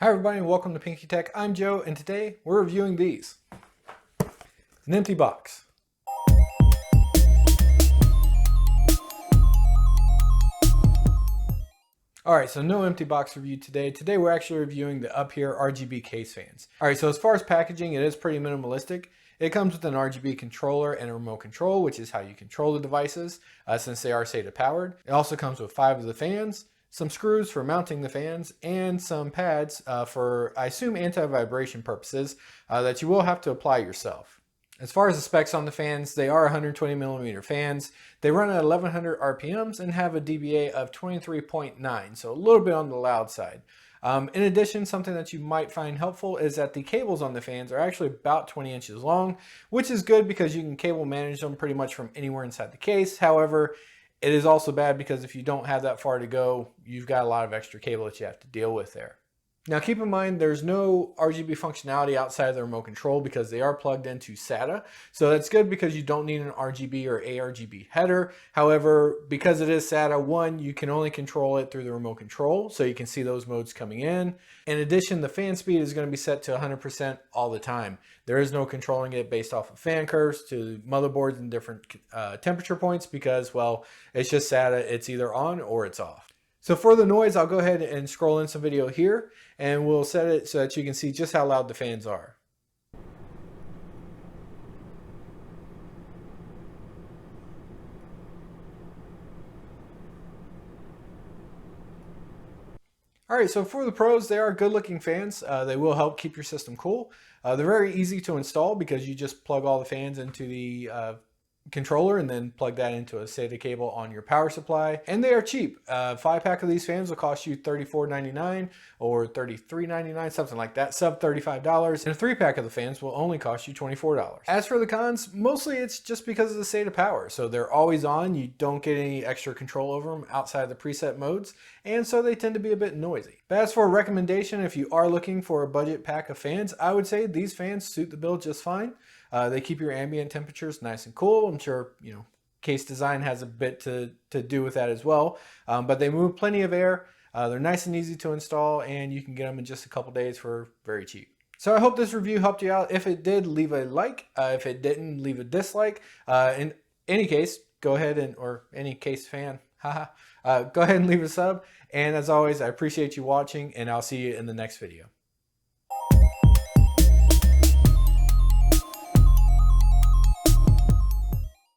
Hi everybody and welcome to Pinky Tech. I'm Joe and today we're reviewing these. An empty box. Alright, so no empty box review today. Today we're actually reviewing the Uphere RGB Case Fans. Alright, so as far as packaging, it is pretty minimalistic. It comes with an RGB controller and a remote control, which is how you control the devices since they are SATA powered. It also comes with 5 of the fans, some screws for mounting the fans, and some pads for, I assume, anti-vibration purposes that you will have to apply yourself. As far as the specs on the fans, they are 120 millimeter fans. They run at 1100 RPMs and have a dBA of 23.9, so a little bit on the loud side. In addition, something that you might find helpful is that the cables on the fans are actually about 20 inches long, which is good because you can cable manage them pretty much from anywhere inside the case. However, it is also bad because if you don't have that far to go, you've got a lot of extra cable that you have to deal with there. Now keep in mind there's no RGB functionality outside of the remote control because they are plugged into SATA. So that's good because you don't need an RGB or ARGB header. However, because it is SATA, one, you can only control it through the remote control, so you can see those modes coming in. In addition, the fan speed is going to be set to 100% all the time. There is no controlling it based off of fan curves to motherboards and different temperature points because, well, it's just SATA. It's either on or it's off. So for the noise, I'll go ahead and scroll in some video here and we'll set it so that you can see just how loud the fans are. Alright, so for the pros, they are good looking fans. They will help keep your system cool. They're very easy to install because you just plug all the fans into the controller and then plug that into a SATA cable on your power supply, and they are cheap. 5-pack of these fans will cost you $34.99 or $33.99, something like that, sub $35, and a 3-pack of the fans will only cost you $24. As for the cons, mostly it's just because of the SATA power, so they're always on. You don't get any extra control over them outside of the preset modes, and so they tend to be a bit noisy. But as for a recommendation, if you are looking for a budget pack of fans, I would say these fans suit the bill just fine. They keep your ambient temperatures nice and cool. I'm sure, case design has a bit to do with that as well. But they move plenty of air. They're nice and easy to install, and you can get them in just a couple days for very cheap. So I hope this review helped you out. If it did, leave a like. If it didn't, leave a dislike. In any case, go ahead or any case fan, go ahead and leave a sub. And as always, I appreciate you watching, and I'll see you in the next video.